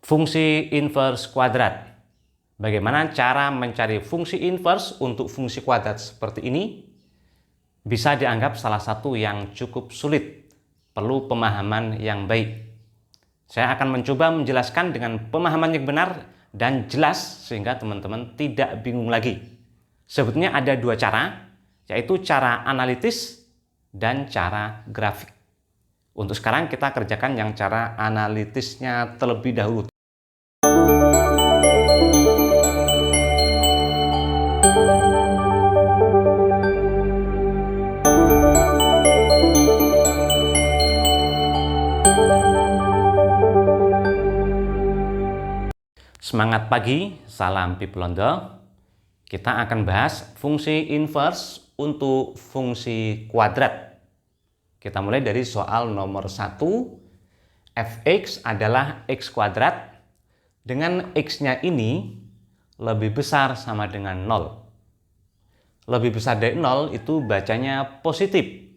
Fungsi inverse kuadrat. Bagaimana cara mencari fungsi inverse untuk fungsi kuadrat seperti ini? Bisa dianggap salah satu yang cukup sulit, perlu pemahaman yang baik. Saya akan mencoba menjelaskan dengan pemahaman yang benar dan jelas sehingga teman-teman tidak bingung lagi. Sebetulnya ada dua cara, yaitu cara analitis dan cara grafik. Untuk sekarang kita kerjakan yang cara analitisnya terlebih dahulu. Semangat pagi, salam Piplondo. Kita akan bahas fungsi inverse untuk fungsi kuadrat. Kita mulai dari soal nomor 1. Fx adalah x kuadrat dengan x-nya ini lebih besar sama dengan 0. Lebih besar dari 0 itu bacanya positif.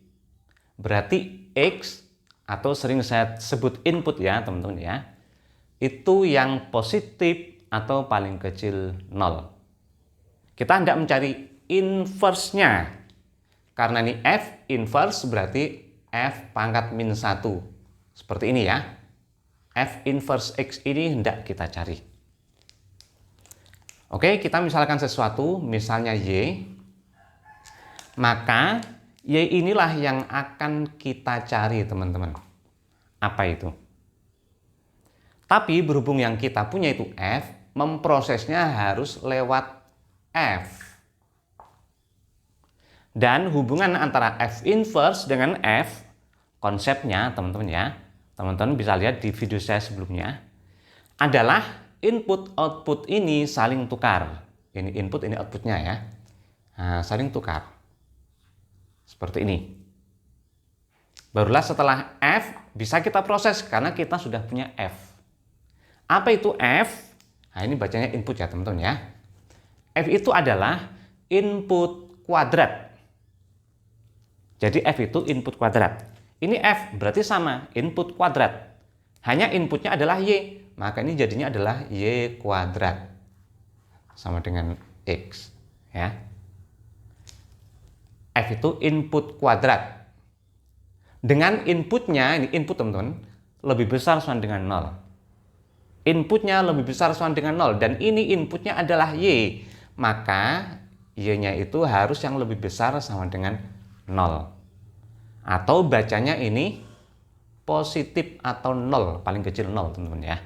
Berarti x, atau sering saya sebut input ya teman-teman ya, itu yang positif atau paling kecil 0. Kita hendak mencari inverse-nya. Karena ini F inverse berarti F pangkat min 1. Seperti ini ya. F inverse X ini hendak kita cari. Oke, kita misalkan sesuatu, misalnya Y. Maka Y inilah yang akan kita cari teman-teman. Apa itu? Tapi berhubung yang kita punya itu F, memprosesnya harus lewat F. Dan hubungan antara F inverse dengan F, konsepnya teman-teman ya, teman-teman bisa lihat di video saya sebelumnya, adalah input output ini saling tukar. Ini input, ini outputnya ya. Nah, saling tukar. Seperti ini. Barulah setelah F bisa kita proses karena kita sudah punya F. Apa itu F? Nah, ini bacanya input ya teman-teman ya. F itu adalah input kuadrat. Jadi F itu input kuadrat. Ini F berarti sama, input kuadrat. Hanya inputnya adalah Y. Maka ini jadinya adalah Y kuadrat. Sama dengan X. Ya. F itu input kuadrat. Dengan inputnya, ini input teman-teman, lebih besar sama dengan 0. Inputnya lebih besar sama dengan 0 dan ini inputnya adalah Y, maka Y-nya itu harus yang lebih besar sama dengan 0. Atau bacanya ini positif atau 0, paling kecil 0 teman-teman ya.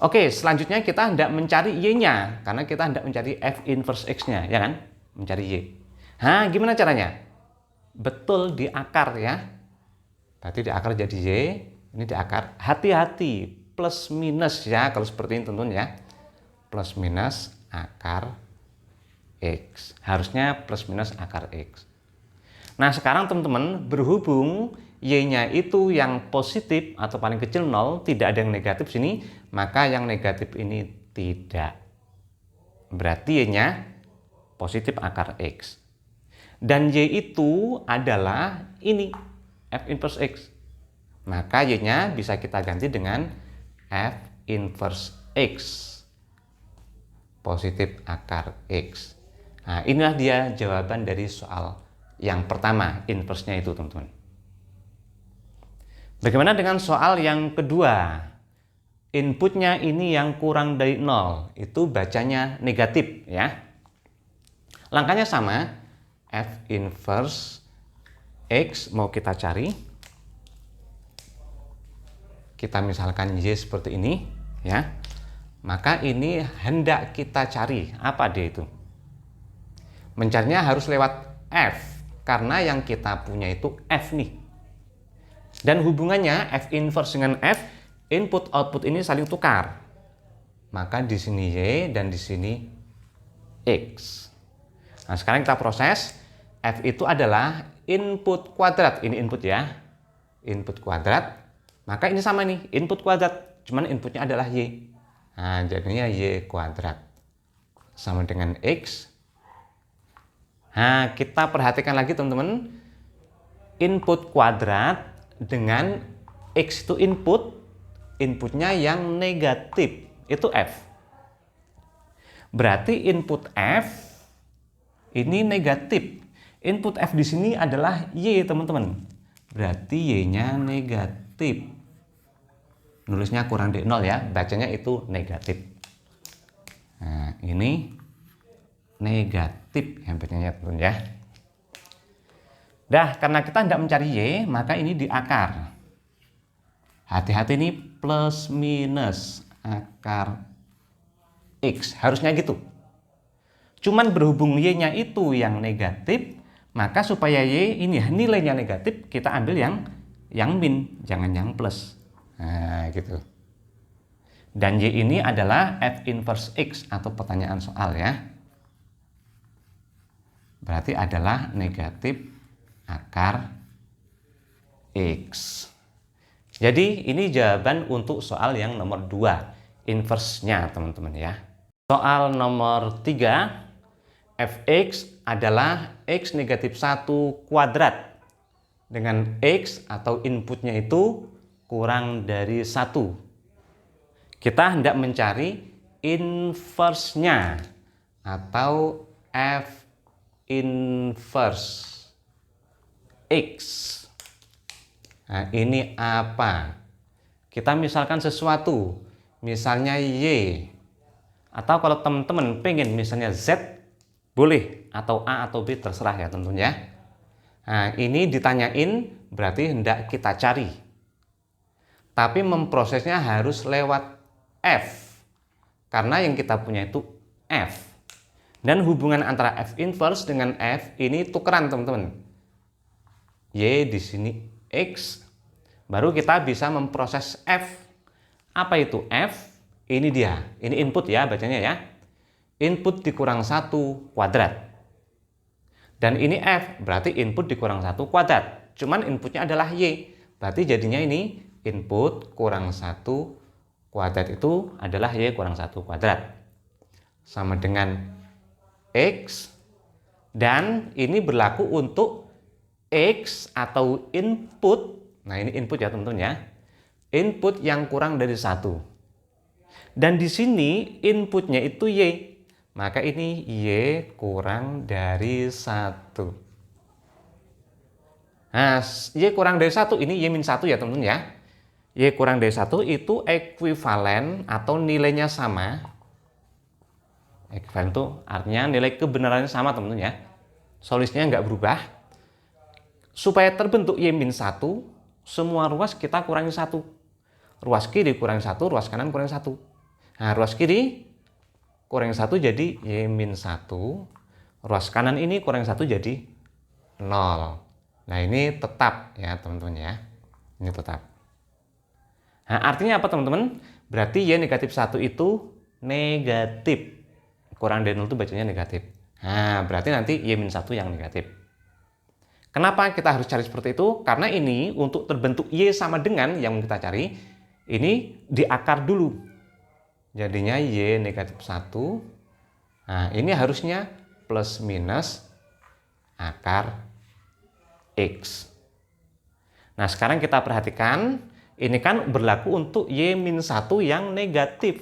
Oke, selanjutnya kita hendak mencari Y-nya karena kita hendak mencari F inverse X-nya, ya kan? Mencari Y. Nah, gimana caranya? Betul di akar ya. Berarti di akar jadi Y. Ini di akar, hati-hati plus minus ya kalau seperti ini teman-teman ya. Plus minus akar X. Harusnya plus minus akar X. Nah sekarang teman-teman, berhubung Y-nya itu yang positif atau paling kecil 0, tidak ada yang negatif sini, maka yang negatif ini tidak. Berarti Y-nya positif akar X. Dan Y itu adalah ini, F inverse X. Maka Y-nya bisa kita ganti dengan F inverse X. Positif akar X. Nah, inilah dia jawaban dari soal yang pertama, inverse-nya itu, teman-teman. Bagaimana dengan soal yang kedua? Inputnya ini yang kurang dari 0, itu bacanya negatif ya. Langkahnya sama, F inverse X mau kita cari. Kita misalkan Y seperti ini ya, maka ini hendak kita cari apa dia itu. Mencarinya harus lewat F karena yang kita punya itu F nih, dan hubungannya F inverse dengan F, input output ini saling tukar, maka di sini Y dan di sini X. Nah sekarang kita proses. F itu adalah input kuadrat, ini input ya, input kuadrat. Maka ini sama nih, input kuadrat, cuman inputnya adalah Y. Nah, jadinya Y kuadrat sama dengan X. Nah, kita perhatikan lagi teman-teman. Input kuadrat dengan X itu input, inputnya yang negatif, itu F. Berarti input F ini negatif. Input F di sini adalah Y, teman-teman. Berarti Y-nya negatif. Nulisnya kurang dari 0 ya, bacanya itu negatif. Nah, ini negatif yang bacanya, teman-teman ya. Dah, karena kita tidak mencari Y, maka ini diakar. Hati-hati ini plus minus akar X, harusnya gitu. Cuman berhubung Y-nya itu yang negatif, maka supaya Y ini nilainya negatif, kita ambil yang min, jangan yang plus. Nah, gitu. Dan Y ini adalah F inverse X atau pertanyaan soal ya. Berarti adalah negatif akar X. Jadi ini jawaban untuk soal yang nomor 2, inverse-nya, teman-teman ya. Soal nomor 3, fx adalah x negatif 1 kuadrat dengan x atau inputnya itu kurang dari 1. Kita hendak mencari inverse-nya atau f inverse x. Nah, ini apa? Kita misalkan sesuatu, misalnya y. Atau kalau teman-teman pengen misalnya Z, boleh, atau A atau B, terserah ya tentunya. Nah, ini ditanyain berarti hendak kita cari. Tapi memprosesnya harus lewat F. Karena yang kita punya itu F. Dan hubungan antara F inverse dengan F ini tukeran, teman-teman. Y di sini X. Baru kita bisa memproses F. Apa itu F? Ini dia, ini input ya bacanya ya. Input dikurang 1 kuadrat. Dan ini F, berarti input dikurang 1 kuadrat. Cuman inputnya adalah Y. Berarti jadinya ini input kurang 1 kuadrat itu adalah Y kurang 1 kuadrat. Sama dengan X. Dan ini berlaku untuk X atau input. Nah, ini input ya teman-teman ya. Input yang kurang dari 1. Dan di sini inputnya itu Y. Maka ini Y kurang dari 1. Nah, Y kurang dari 1 ini Y min 1 ya teman-teman ya. Y kurang dari 1 itu ekuivalen atau nilainya sama. Ekuivalen itu artinya nilai kebenarannya sama teman-teman ya. Solusinya nggak berubah. Supaya terbentuk Y min 1, semua ruas kita kurangi 1. Ruas kiri kurangi 1, ruas kanan kurangi 1. Nah, ruas kiri kurangi 1 jadi Y min 1. Ruas kanan ini kurangi 1 jadi 0. Nah, ini tetap ya teman-teman ya. Ini tetap. Nah, artinya apa teman-teman? Berarti Y negatif 1 itu negatif. Kurang dari 0 itu bacanya negatif. Nah, berarti nanti Y min 1 yang negatif. Kenapa kita harus cari seperti itu? Karena ini untuk terbentuk Y sama dengan yang kita cari, ini diakar dulu. Jadinya Y negatif 1. Nah, ini harusnya plus minus akar X. Nah, sekarang kita perhatikan, ini kan berlaku untuk Y min 1 yang negatif.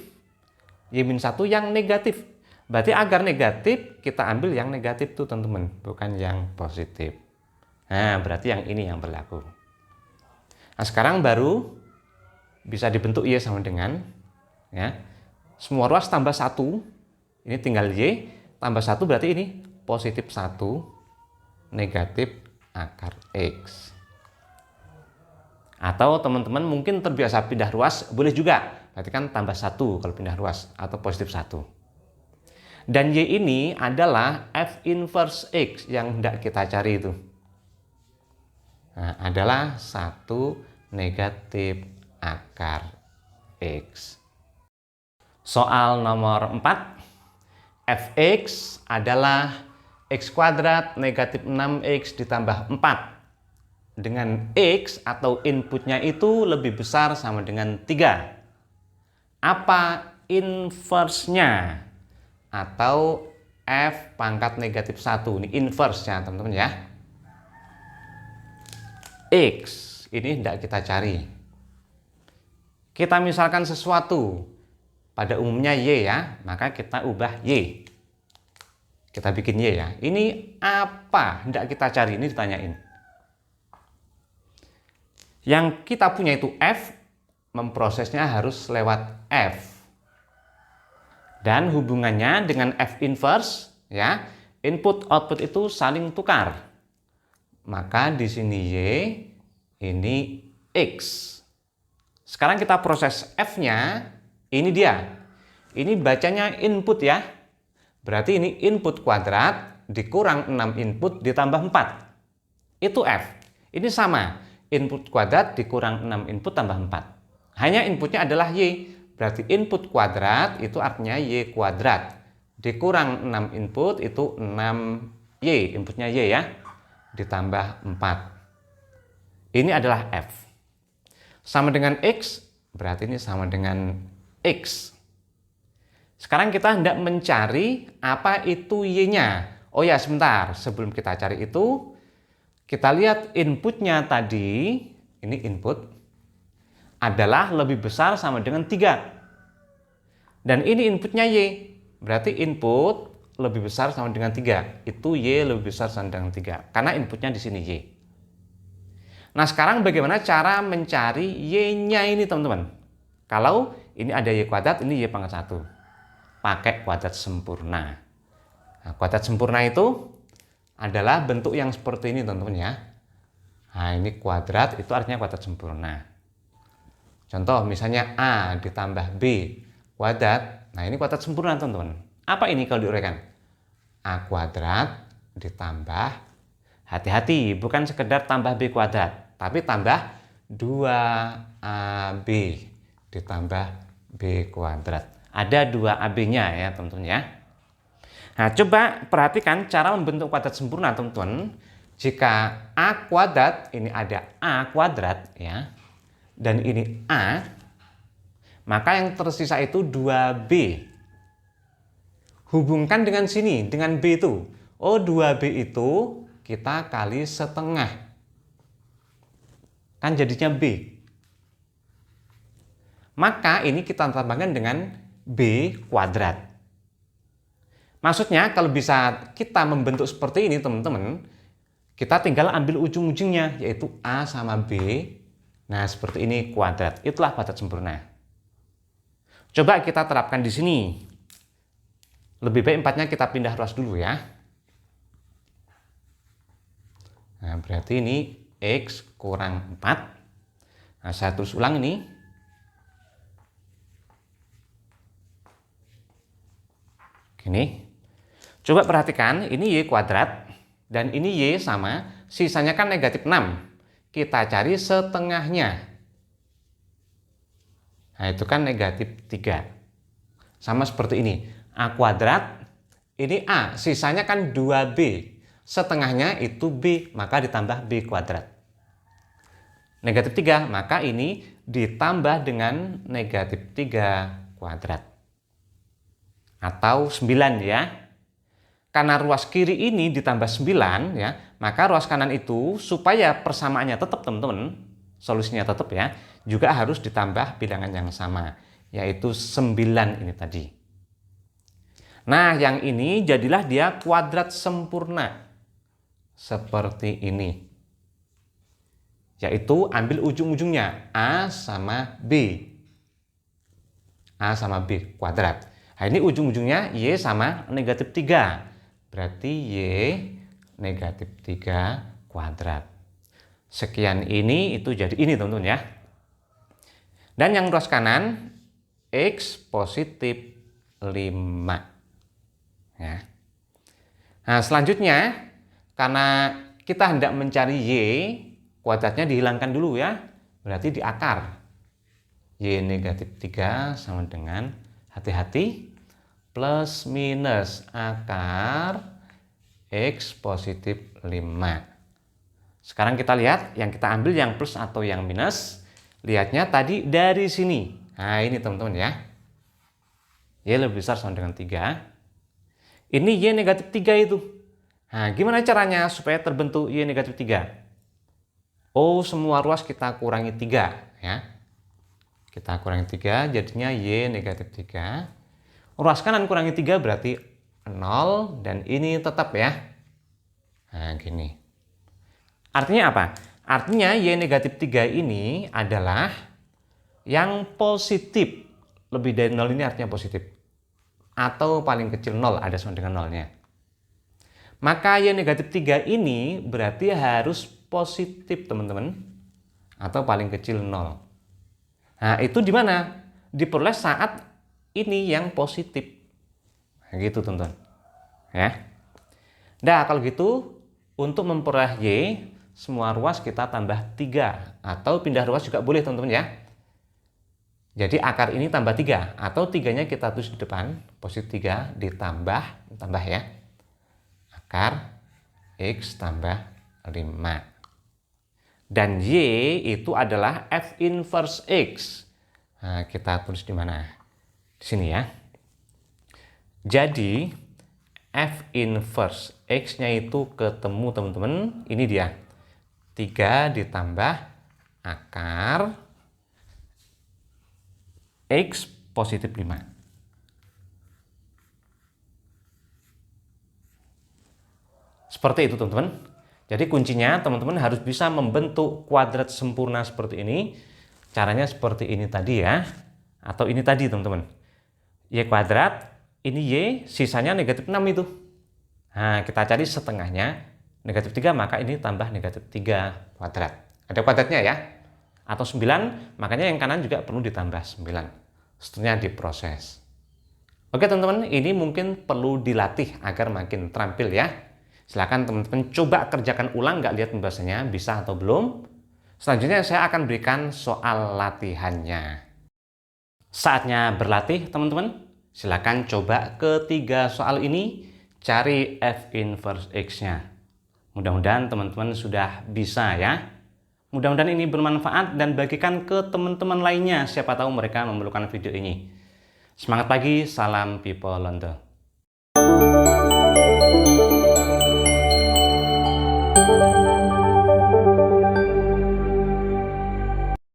Y min 1 yang negatif. Berarti agar negatif, kita ambil yang negatif tuh teman-teman, bukan yang positif. Nah, berarti yang ini yang berlaku. Nah, sekarang baru bisa dibentuk Y sama dengan ya. Semua ruas tambah 1, ini tinggal Y, tambah 1 berarti ini positif 1, negatif akar X. Atau teman-teman mungkin terbiasa pindah ruas, boleh juga. Berarti kan tambah 1 kalau pindah ruas, atau positif 1. Dan Y ini adalah F inverse X yang hendak kita cari itu. Nah, adalah 1 negatif akar X. Soal nomor 4, fx adalah x kuadrat negatif 6x ditambah 4 dengan x atau inputnya itu lebih besar sama dengan 3. Apa inverse-nya? Atau f pangkat negatif 1. Ini inverse-nya teman-teman ya. X ini tidak kita cari. Kita misalkan sesuatu, pada umumnya Y ya, maka kita ubah Y. Kita bikin Y ya. Ini apa? Hendak kita cari, ini ditanyain. Yang kita punya itu F, memprosesnya harus lewat F. Dan hubungannya dengan F inverse, ya, input output itu saling tukar. Maka di sini Y, ini X. Sekarang kita proses F-nya, ini dia. Ini bacanya input ya. Berarti ini input kuadrat dikurang 6 input ditambah 4. Itu F. Ini sama. Input kuadrat dikurang 6 input tambah 4. Hanya inputnya adalah Y. Berarti input kuadrat itu artinya Y kuadrat. Dikurang 6 input itu 6Y. Inputnya Y ya. Ditambah 4. Ini adalah F. Sama dengan X. Berarti ini sama dengan X. Sekarang kita hendak mencari apa itu Y-nya. Oh ya, sebentar. Sebelum kita cari itu, kita lihat inputnya tadi. Ini input adalah lebih besar sama dengan 3. Dan ini inputnya Y. Berarti input lebih besar sama dengan 3. Itu Y lebih besar sama dengan 3. Karena inputnya di sini Y. Nah, sekarang bagaimana cara mencari Y-nya ini, teman-teman? Kalau ini ada Y kuadrat, ini Y pangkat 1. Pakai kuadrat sempurna. Nah, kuadrat sempurna itu adalah bentuk yang seperti ini, teman-teman ya. Nah, ini kuadrat, itu artinya kuadrat sempurna. Contoh misalnya A ditambah B kuadrat. Nah, ini kuadrat sempurna, teman-teman. Apa ini kalau diuraikan? A kuadrat ditambah, hati-hati, bukan sekedar tambah B kuadrat, tapi tambah 2AB ditambah B kuadrat. Ada 2AB-nya ya, teman-teman ya. Nah, coba perhatikan cara membentuk kuadrat sempurna, teman-teman. Jika A kuadrat, ini ada A kuadrat ya, dan ini A, maka yang tersisa itu 2B. Hubungkan dengan sini, dengan B itu. Oh, 2B itu kita kali setengah. Kan jadinya B. Maka ini kita tambahkan dengan B kuadrat. Maksudnya kalau bisa kita membentuk seperti ini, teman-teman, kita tinggal ambil ujung-ujungnya, yaitu A sama B. Nah, seperti ini kuadrat. Itulah kuadrat sempurna. Coba kita terapkan di sini. Lebih baik 4-nya kita pindah ruas dulu ya. Nah, berarti ini X kurang 4. Nah, saya terus ulang ini. Gini. Coba perhatikan, ini Y kuadrat. Dan ini Y sama, sisanya kan negatif 6. Kita cari setengahnya. Nah, itu kan negatif 3. Sama seperti ini. A kuadrat, ini A, sisanya kan 2B. Setengahnya itu B, maka ditambah B kuadrat. Negatif 3, maka ini ditambah dengan negatif 3 kuadrat. Atau 9 ya. Karena ruas kiri ini ditambah 9 ya, maka ruas kanan itu supaya persamaannya tetap, teman-teman, solusinya tetap ya, juga harus ditambah bilangan yang sama, yaitu 9 ini tadi. Nah, yang ini jadilah dia kuadrat sempurna. Seperti ini. Yaitu ambil ujung-ujungnya A sama B. A sama B kuadrat. Nah, ini ujung-ujungnya Y sama negatif 3. Berarti Y negatif 3 kuadrat. Sekian ini, itu jadi ini, teman-teman ya. Dan yang ruas kanan, X positif 5. Ya. Nah, selanjutnya, karena kita hendak mencari Y, kuadratnya dihilangkan dulu ya. Berarti di akar. Y negatif 3 sama dengan, hati-hati, plus minus akar X positif 5. Sekarang kita lihat yang kita ambil yang plus atau yang minus. Lihatnya tadi dari sini. Nah, ini teman-teman ya. Y lebih besar sama dengan 3. Ini Y negatif 3 itu. Nah, gimana caranya supaya terbentuk Y negatif 3? Oh, semua ruas kita kurangi 3 ya. Kita kurangi 3, jadinya Y negatif 3. Ruas kanan kurangi 3 berarti 0, dan ini tetap ya. Nah, gini. Artinya apa? Artinya Y negatif 3 ini adalah yang positif. Lebih dari 0 ini artinya positif. Atau paling kecil 0, ada sama dengan 0-nya. Maka Y negatif 3 ini berarti harus positif, teman-teman. Atau paling kecil 0. Nah, itu di mana? Diperoleh saat ini yang positif. Nah, gitu, teman-teman. Ya. Nah, kalau gitu, untuk memperoleh Y, semua ruas kita tambah 3. Atau pindah ruas juga boleh, teman-teman ya. Jadi akar ini tambah 3. Atau 3-nya kita tulis di depan. Positif 3 ditambah ya. Akar X tambah 5. Dan Y itu adalah F inverse X. Nah, kita tulis di mana? Di sini ya. Jadi F inverse X-nya itu ketemu, teman-teman. Ini dia. 3 ditambah akar X positif 5. Seperti itu, teman-teman. Jadi kuncinya teman-teman harus bisa membentuk kuadrat sempurna seperti ini. Caranya seperti ini tadi ya. Atau ini tadi, teman-teman. Y kuadrat, ini Y, sisanya negatif 6 itu. Nah, kita cari setengahnya. Negatif 3, maka ini tambah negatif 3 kuadrat. Ada kuadratnya ya. Atau 9, makanya yang kanan juga perlu ditambah 9. Seterusnya diproses. Oke, teman-teman, ini mungkin perlu dilatih agar makin terampil ya. Silakan teman-teman coba kerjakan ulang, nggak lihat pembahasannya, bisa atau belum. Selanjutnya saya akan berikan soal latihannya. Saatnya berlatih, teman-teman. Silakan coba ketiga soal ini, cari F inverse X-nya. Mudah-mudahan teman-teman sudah bisa ya. Mudah-mudahan ini bermanfaat dan bagikan ke teman-teman lainnya. Siapa tahu mereka memerlukan video ini. Semangat pagi, salam People Londo.